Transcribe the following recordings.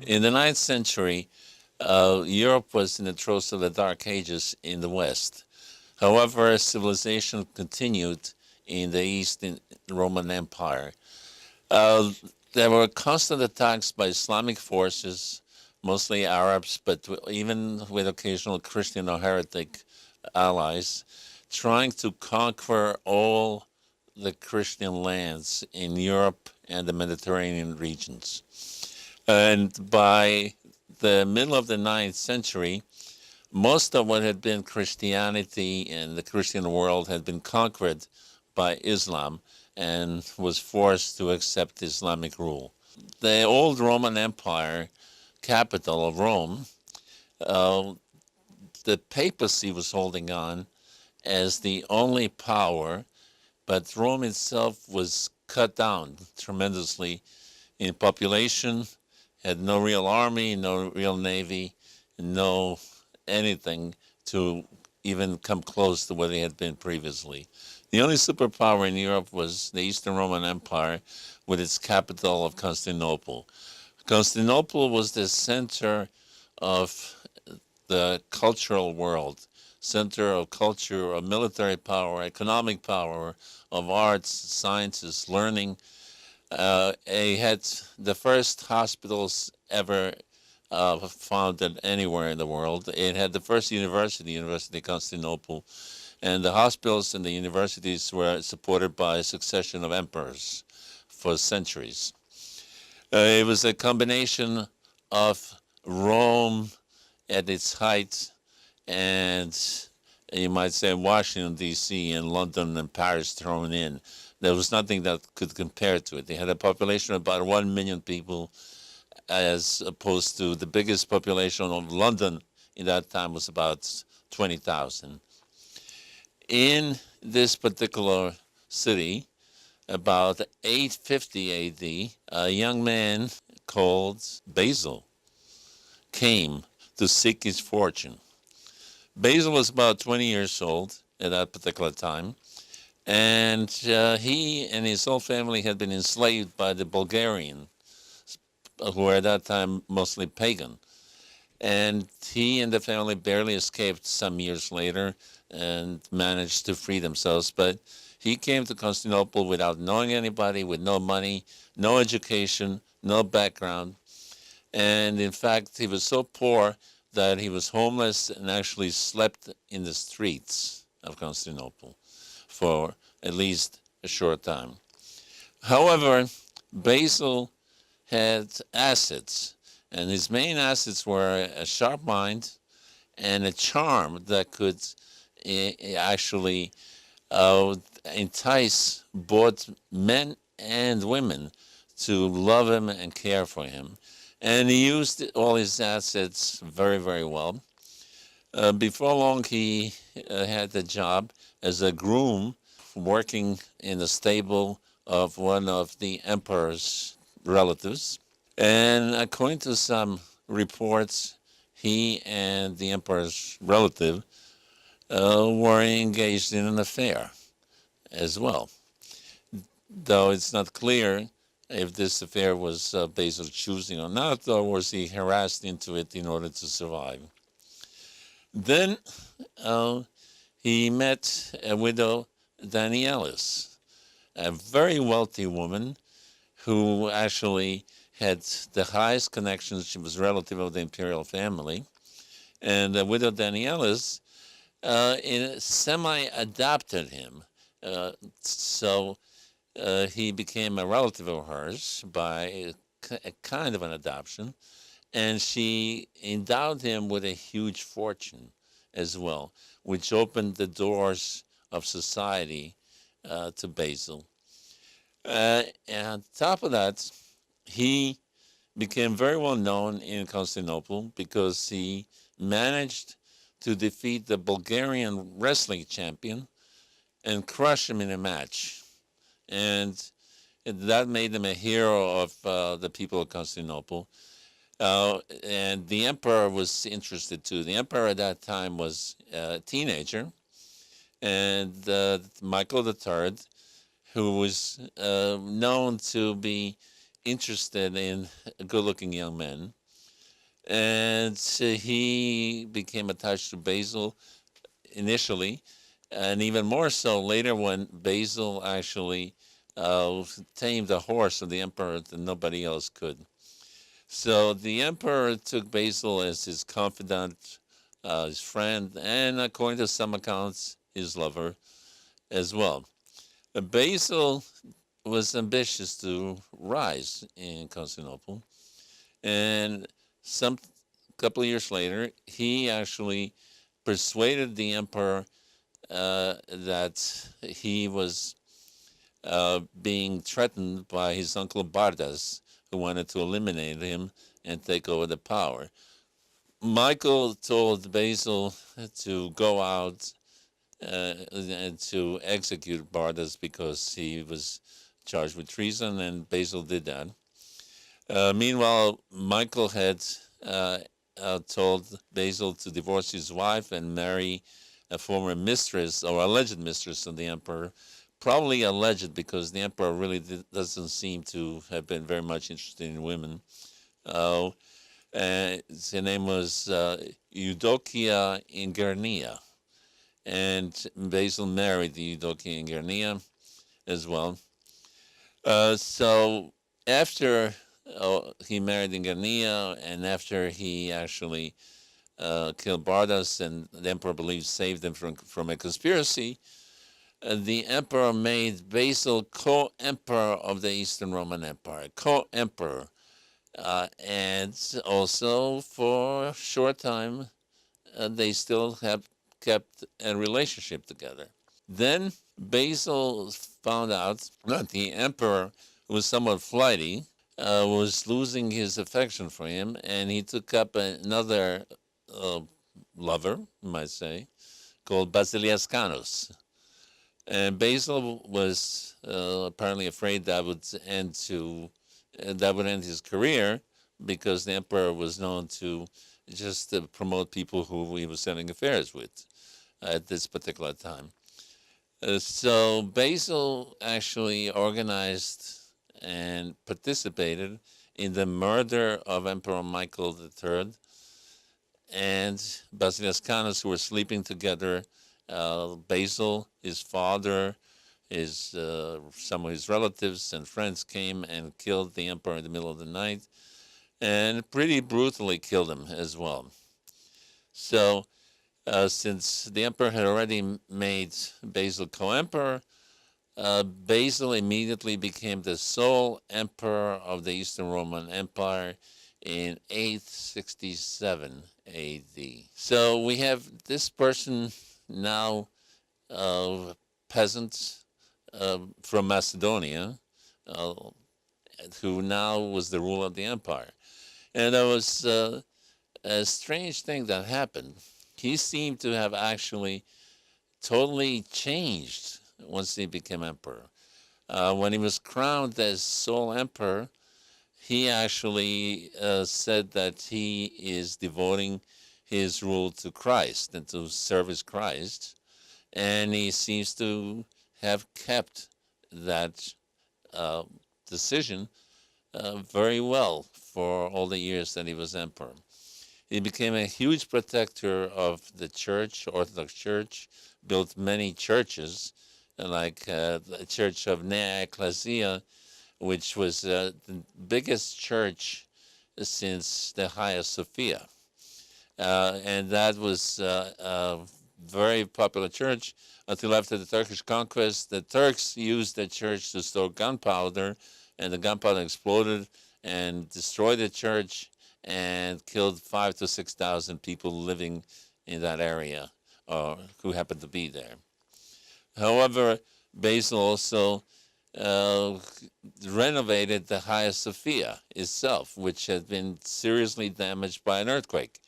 In the ninth century, Europe was in the throes of the Dark Ages in the West. However, civilization continued in the Eastern Roman Empire. Uh, there were constant attacks by Islamic forces, mostly Arabs, but even with occasional Christian or heretic allies, trying to conquer all the Christian lands in Europe and the Mediterranean regions. And by the middle of the ninth century, most of what had been Christianity in the Christian world had been conquered by Islam and was forced to accept Islamic rule. The old Roman Empire capital of Rome, uh, the papacy was holding on as the only power, but Rome itself was cut down tremendously in population, had no real army, no real navy, no anything to even come close to what they had been previously. The only superpower in Europe was the Eastern Roman Empire with its capital of Constantinople. Constantinople was the center of the cultural world, center of culture, of military power, economic power, of arts, sciences, learning. It had the first hospitals ever founded anywhere in the world. It had the first university, University of Constantinople, and the hospitals and the universities were supported by a succession of emperors for centuries. It was a combination of Rome at its height and you might say Washington, D.C. and London and Paris thrown in. There was nothing that could compare to it. They had a population of about 1 million people as opposed to the biggest population of London in that time was about 20,000. In this particular city, about 850 A.D., a young man called Basil came to seek his fortune. Basil was about 20 years old at that particular time, and he and his whole family had been enslaved by the Bulgarians, who were at that time mostly pagan. And he and the family barely escaped some years later and managed to free themselves. But he came to Constantinople without knowing anybody, with no money, no education, no background. And in fact, he was so poor that he was homeless and actually slept in the streets of Constantinople for at least a short time. However, Basil had assets, and his main assets were a sharp mind and a charm that could actually entice both men and women to love him and care for him. And he used all his assets very, very well. Before long, he had the job as a groom working in the stable of one of the emperor's relatives. And according to some reports, he and the emperor's relative were engaged in an affair as well. Though it's not clear if this affair was Basil's choosing or not, or was he harassed into it in order to survive. Then he met a widow, Danielis, a very wealthy woman who actually had the highest connections. She was a relative of the Imperial family. And the widow Danielis semi-adopted him. So he became a relative of hers by a kind of an adoption. And she endowed him with a huge fortune as well, which opened the doors of society to Basil. And on top of that, he became very well known in Constantinople because he managed to defeat the Bulgarian wrestling champion and crush him in a match. And that made him a hero of the people of Constantinople. And the emperor was interested too. The emperor at that time was a teenager, and Michael III, who was known to be interested in good-looking young men. And he became attached to Basil initially, and even more so later when Basil actually tamed the horse of the emperor that nobody else could. So the emperor took Basil as his confidant, his friend, and according to some accounts, his lover as well. Basil was ambitious to rise in Constantinople, and some couple of years later, he actually persuaded the emperor that he was being threatened by his uncle Bardas, who wanted to eliminate him and take over the power. Michael told Basil to go out and to execute Bardas because he was charged with treason, and Basil did that. Meanwhile, Michael had told Basil to divorce his wife and marry a former mistress or alleged mistress of the emperor. Probably alleged because the emperor really doesn't seem to have been very much interested in women. Her name was Eudokia Ingernia, and Basil married the Eudokia Ingernia as well. So after he married Ingernia, and after he actually killed Bardas, and the emperor believes saved them from a conspiracy, the emperor made Basil co-emperor of the Eastern Roman Empire, co-emperor. And also for a short time, they still have kept a relationship together. Then Basil found out that the emperor, who was somewhat flighty, was losing his affection for him, and he took up another lover, you might say, called Basilius. And Basil was apparently afraid that would end his career, because the emperor was known to just promote people who he was having affairs with at this particular time. So Basil actually organized and participated in the murder of Emperor Michael III and Basilius, who were sleeping together. Basil, his father, some of his relatives and friends came and killed the emperor in the middle of the night, and pretty brutally killed him as well. So since the emperor had already made Basil co-emperor, Basil immediately became the sole emperor of the Eastern Roman Empire in 867 AD. So we have this person now, peasant from Macedonia, who now was the ruler of the empire. And there was a strange thing that happened. He seemed to have actually totally changed once he became emperor. When he was crowned as sole emperor, he actually said that he is devoting his rule to Christ and to service Christ, and he seems to have kept that decision very well for all the years that he was emperor. He became a huge protector of the church, Orthodox Church, built many churches, like the Church of Nea Ecclesia, which was the biggest church since the Hagia Sophia. And that was a very popular church until after the Turkish conquest. The Turks used the church to store gunpowder, and the gunpowder exploded and destroyed the church and killed 5,000 to 6,000 people living in that area who happened to be there. However, Basil also renovated the Hagia Sophia itself, which had been seriously damaged by an earthquake.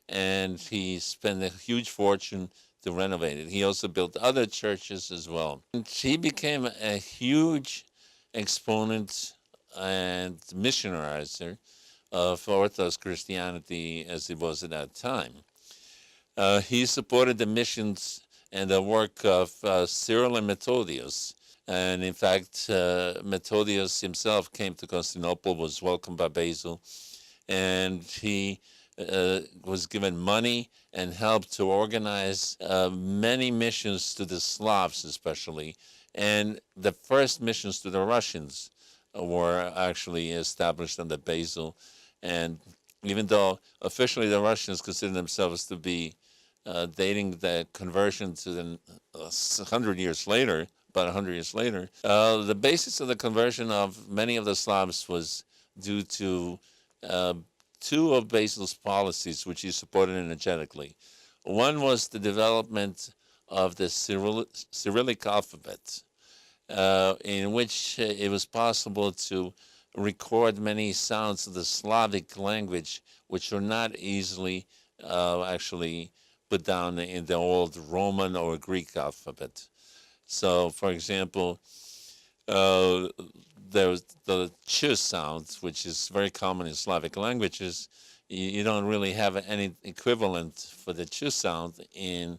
And he spent a huge fortune to renovate it. He also built other churches as well. And he became a huge exponent and missionarizer of Orthodox Christianity as it was at that time. He supported the missions and the work of Cyril and Methodius. And in fact, Methodius himself came to Constantinople, was welcomed by Basil, and he was given money and helped to organize many missions to the Slavs especially. And the first missions to the Russians were actually established under Basil. And even though officially the Russians consider themselves to be dating the conversion to the 100 years later, about 100 years later, the basis of the conversion of many of the Slavs was due to two of Basil's policies, which he supported energetically. One was the development of the Cyrillic alphabet, in which it was possible to record many sounds of the Slavic language, which were not easily actually put down in the old Roman or Greek alphabet. So, for example, there's the ch sound, which is very common in Slavic languages. You don't really have any equivalent for the ch sound in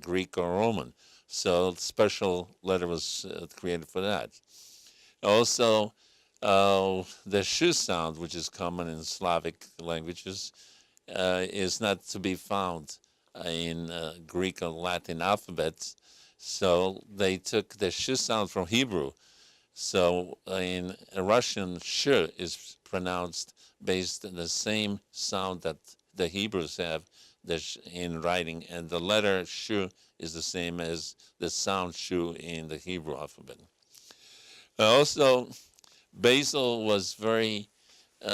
Greek or Roman. So a special letter was created for that. Also, the sh sound, which is common in Slavic languages, is not to be found in Greek or Latin alphabets. So they took the sh sound from Hebrew. So in Russian, sh is pronounced based on the same sound that the Hebrews have in writing, and the letter sh is the same as the sound sh in the Hebrew alphabet. Also, Basil was very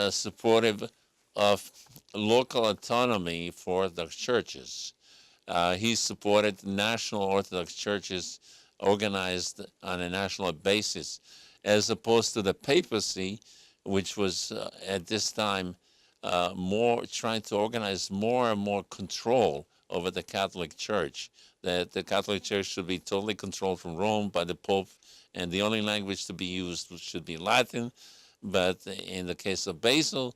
supportive of local autonomy for Orthodox churches. He supported national Orthodox churches organized on a national basis, as opposed to the papacy, which was at this time more trying to organize more and more control over the Catholic Church. That the Catholic Church should be totally controlled from Rome by the Pope, and the only language to be used should be Latin. But in the case of Basil,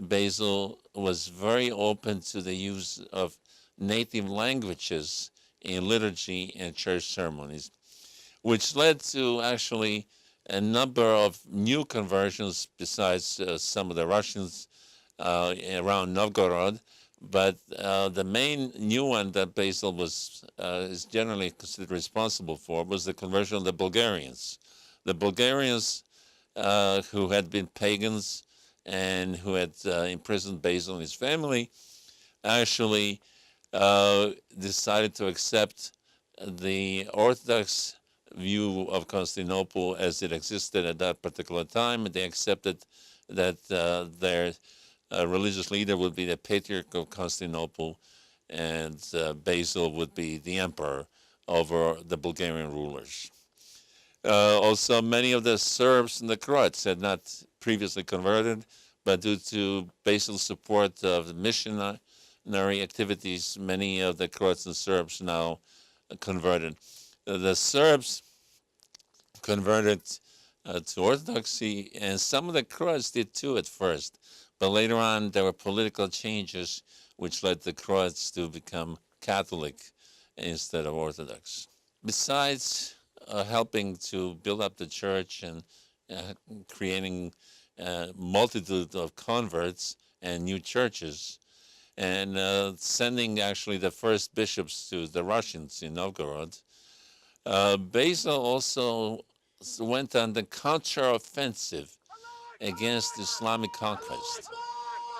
Basil was very open to the use of native languages in liturgy and church ceremonies, which led to actually a number of new conversions besides some of the Russians around Novgorod. But the main new one that Basil is generally considered responsible for was the conversion of the Bulgarians. The Bulgarians who had been pagans and who had imprisoned Basil and his family actually decided to accept the Orthodox view of Constantinople as it existed at that particular time. They accepted that their religious leader would be the Patriarch of Constantinople, and Basil would be the emperor over the Bulgarian rulers. Also, many of the Serbs and the Croats had not previously converted, but due to Basil's support of the missionary activities, many of the Croats and Serbs now converted. The Serbs converted to Orthodoxy, and some of the Croats did too at first. But later on, there were political changes which led the Croats to become Catholic instead of Orthodox. Besides helping to build up the church and creating a multitude of converts and new churches, and sending actually the first bishops to the Russians in Novgorod, Basil also went on the counter-offensive against Islamic conquest.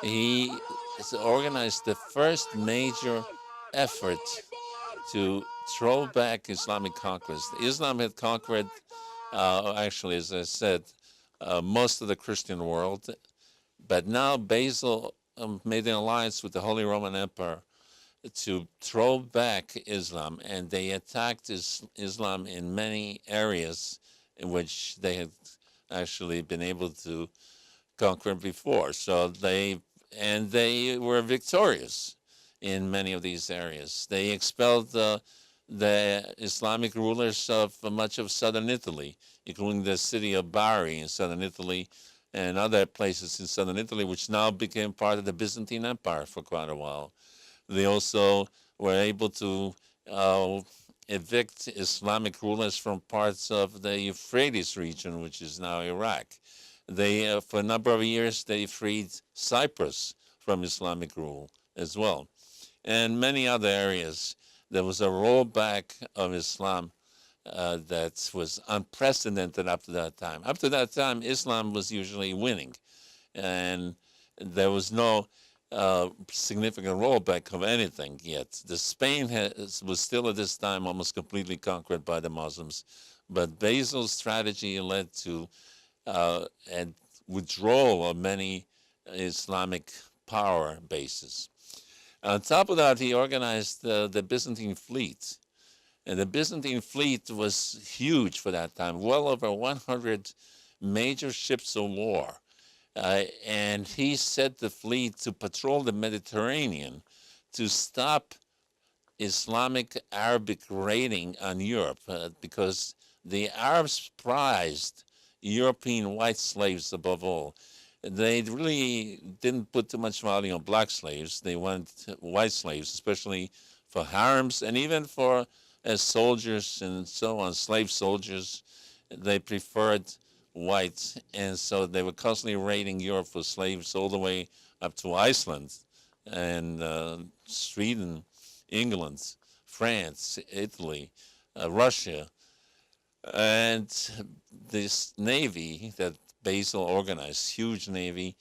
He organized the first major effort to throw back Islamic conquest. Islam had conquered, actually, as I said, most of the Christian world, but now Basil made an alliance with the Holy Roman Empire to throw back Islam, and they attacked Islam in many areas in which they had actually been able to conquer before. So they were victorious in many of these areas. They expelled the Islamic rulers of much of southern Italy, including the city of Bari in southern Italy and other places in southern Italy, which now became part of the Byzantine Empire for quite a while. They also were able to evict Islamic rulers from parts of the Euphrates region, which is now Iraq. They, for a number of years, they freed Cyprus from Islamic rule as well. And many other areas, there was a rollback of Islam that was unprecedented up to that time. Up to that time, Islam was usually winning, and there was no significant rollback of anything yet. The Spain was still at this time almost completely conquered by the Muslims, but Basil's strategy led to a withdrawal of many Islamic power bases. On top of that, he organized the Byzantine fleet. And the Byzantine fleet was huge for that time, well over 100 major ships of war. And he set the fleet to patrol the Mediterranean to stop Islamic Arabic raiding on Europe because the Arabs prized European white slaves above all. They really didn't put too much value on black slaves. They wanted white slaves, especially for harems and even for as soldiers and so on, slave soldiers. They preferred whites, and so they were constantly raiding Europe for slaves all the way up to Iceland and Sweden, England, France, Italy, Russia. And this navy that Basil organized, huge navy,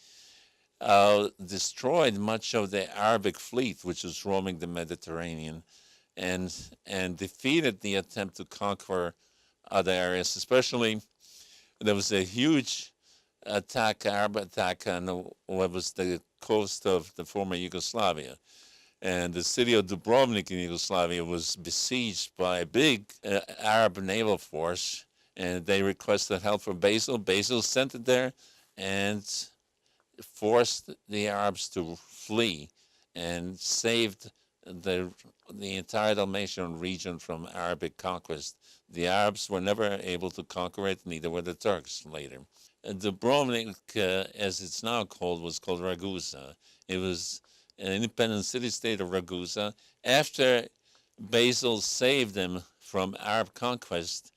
destroyed much of the Arabic fleet, which was roaming the Mediterranean, and defeated the attempt to conquer other areas. Especially, there was a huge Arab attack on what was the coast of the former Yugoslavia. And the city of Dubrovnik in Yugoslavia was besieged by a big Arab naval force, and they requested help from Basil. Basil sent it there and forced the Arabs to flee and saved the entire Dalmatian region from Arabic conquest. The Arabs were never able to conquer it, neither were the Turks later. Dubrovnik, as it's now called, was called Ragusa. It was an independent city-state of Ragusa. After Basil saved them from Arab conquest,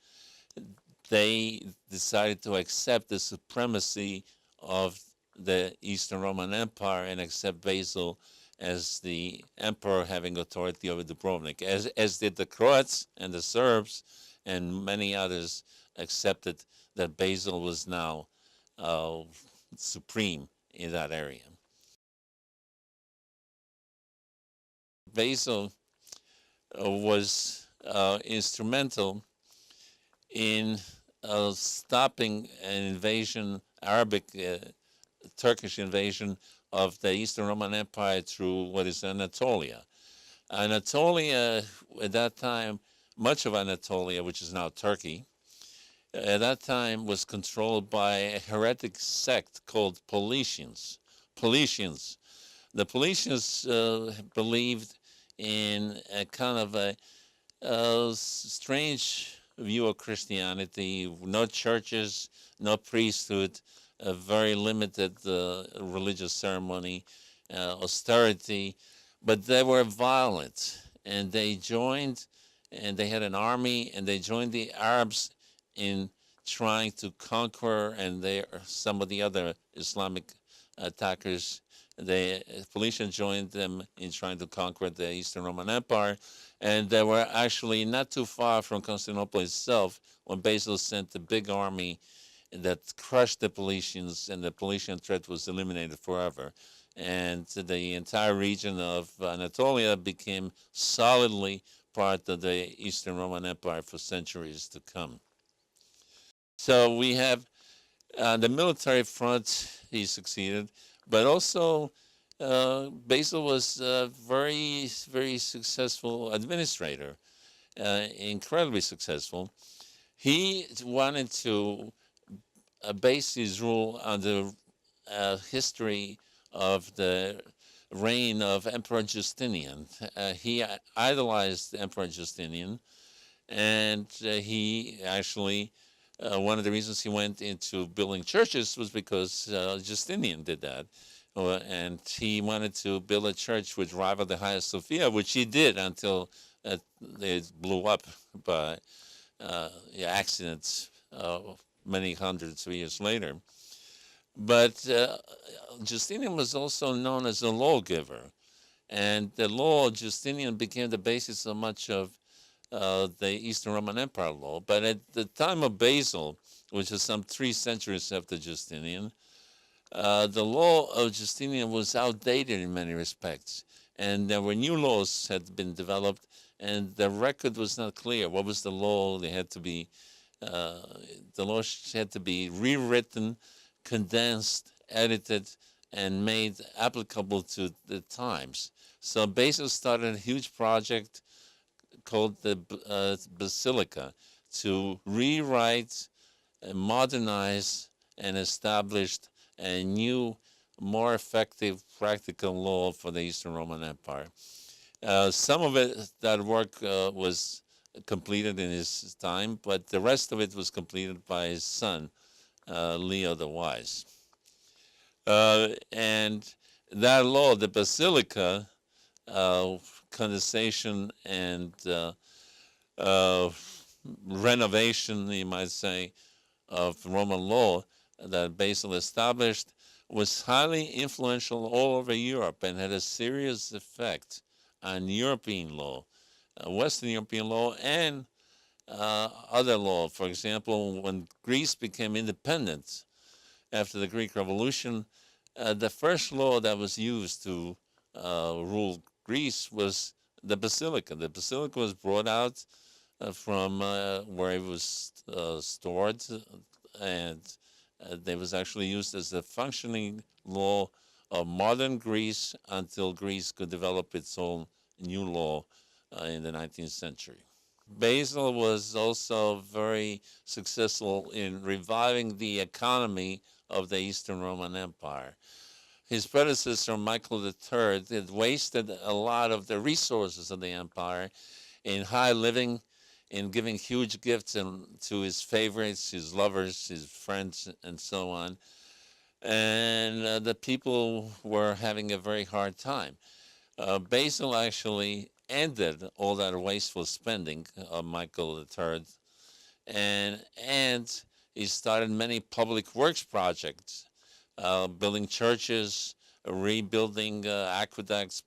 they decided to accept the supremacy of the Eastern Roman Empire and accept Basil as the emperor having authority over Dubrovnik, as did the Croats and the Serbs, and many others accepted that Basil was now supreme in that area. Basil was instrumental in stopping an invasion, Arabic, Turkish invasion of the Eastern Roman Empire through what is Anatolia. Anatolia, at that time, much of Anatolia, which is now Turkey, at that time was controlled by a heretic sect called Paulicians. The Paulicians believed in a kind of a strange view of Christianity, no churches, no priesthood, a very limited religious ceremony, austerity, but they were violent, and they joined, and they had an army, and they joined the Arabs in trying to conquer, and some of the other Islamic attackers, the Paulicians joined them in trying to conquer the Eastern Roman Empire, and they were actually not too far from Constantinople itself when Basil sent a big army that crushed the Paulicians, and the Paulician threat was eliminated forever. And the entire region of Anatolia became solidly part of the Eastern Roman Empire for centuries to come. So we have the military front, he succeeded, but also Basil was a very, very successful administrator, incredibly successful. He wanted to base his rule on the history of the reign of Emperor Justinian. He idolized Emperor Justinian, and he actually, one of the reasons he went into building churches was because Justinian did that. And he wanted to build a church which rivaled the Hagia Sophia, which he did until it blew up by accidents many hundreds of years later. But Justinian was also known as a lawgiver. And the law of Justinian became the basis of much of the Eastern Roman Empire law. But at the time of Basil, which is some 3 centuries after Justinian, the law of Justinian was outdated in many respects. And there were new laws had been developed, and the record was not clear. What was the law? They had to be, the law had to be rewritten, condensed, edited, and made applicable to the times. So Basil started a huge project called the Basilica to rewrite, modernize, and establish a new, more effective practical law for the Eastern Roman Empire. Some of it, that work was completed in his time, but the rest of it was completed by his son, Leo the Wise. And that law, the Basilica, condensation and renovation, you might say, of Roman law that Basil established was highly influential all over Europe and had a serious effect on European law, Western European law, and other law. For example, when Greece became independent after the Greek Revolution, the first law that was used to rule Greece was the Basilica. The Basilica was brought out from where it was stored, and it was actually used as a functioning law of modern Greece until Greece could develop its own new law in the 19th century. Basil was also very successful in reviving the economy of the Eastern Roman Empire. His predecessor, Michael III, had wasted a lot of the resources of the empire in high living, in giving huge gifts to his favorites, his lovers, his friends, and so on. And the people were having a very hard time. Basil actually ended all that wasteful spending of Michael III, and he started many public works projects, building churches, rebuilding aqueducts,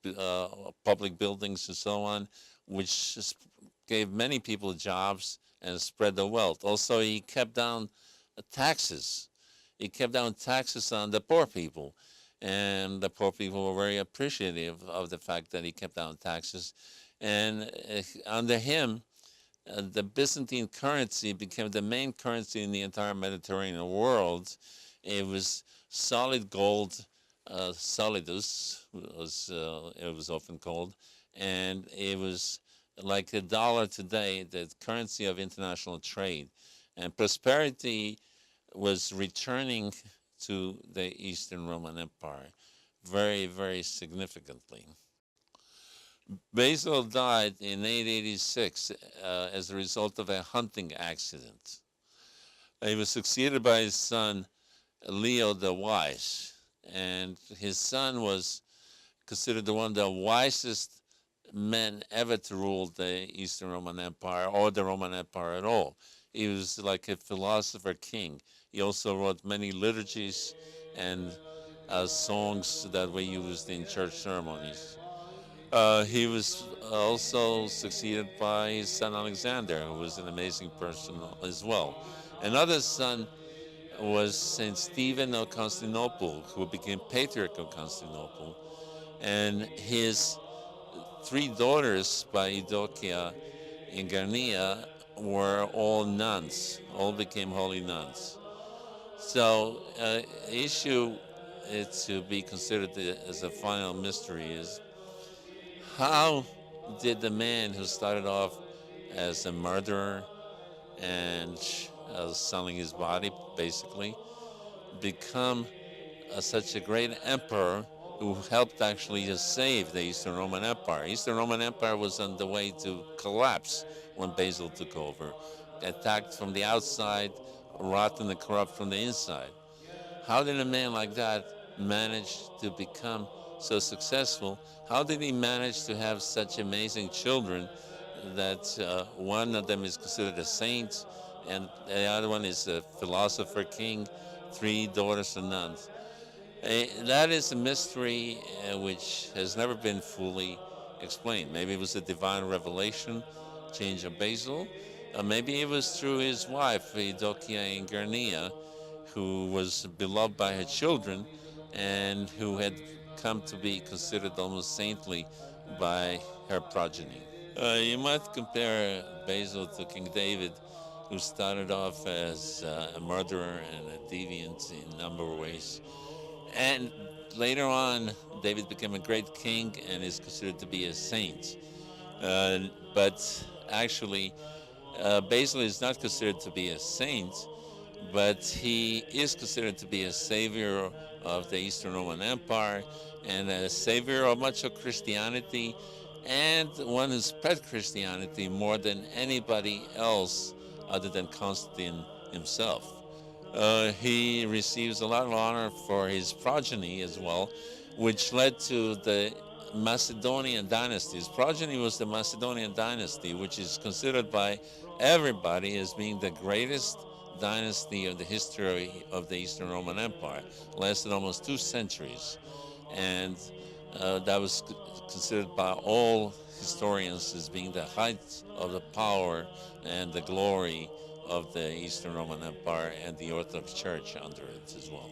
public buildings, and so on, which gave many people jobs and spread the wealth. Also, he kept down taxes. He kept down taxes on the poor people, and the poor people were very appreciative of the fact that he kept down taxes. And under him, the Byzantine currency became the main currency in the entire Mediterranean world. It was solid gold, solidus, it was often called, and it was like the dollar today, the currency of international trade. And prosperity was returning to the Eastern Roman Empire very, very significantly. Basil died in 886 as a result of a hunting accident. He was succeeded by his son, Leo the Wise, and his son was considered one of the wisest men ever to rule the Eastern Roman Empire or the Roman Empire at all. He was like a philosopher king. He also wrote many liturgies and songs that were used in church ceremonies. He was also succeeded by his son Alexander, who was an amazing person as well. Another son was Saint Stephen of Constantinople, who became Patriarch of Constantinople, and his 3 daughters by Eudokia in Garnia were all nuns, all became holy nuns. So, issue to be considered as a final mystery is how did the man who started off as a murderer and selling his body, basically, become such a great emperor who helped actually to save the Eastern Roman Empire? Eastern Roman Empire was on the way to collapse when Basil took over, attacked from the outside, rotten and corrupt from the inside. How did a man like that manage to become so successful? How did he manage to have such amazing children that one of them is considered a saint and the other one is a philosopher king three daughters and nuns. That is a mystery which has never been fully explained. Maybe it was a divine revelation, change of Basil. Maybe it was through his wife, Eudokia and Gernia, who was beloved by her children and who had come to be considered almost saintly by her progeny. You might compare Basil to King David, who started off as a murderer and a deviant in a number of ways. And later on, David became a great king and is considered to be a saint. But actually, Basil is not considered to be a saint, but he is considered to be a savior of the Eastern Roman Empire and a savior of much of Christianity, and one who spread Christianity more than anybody else other than Constantine himself. He receives a lot of honor for his progeny as well, which led to the Macedonian dynasty. His progeny was the Macedonian dynasty, which is considered by everybody as being the greatest dynasty of the history of the Eastern Roman Empire. It lasted almost 2 centuries, and that was considered by all historians as being the height of the power and the glory of the Eastern Roman Empire and the Orthodox Church under it as well.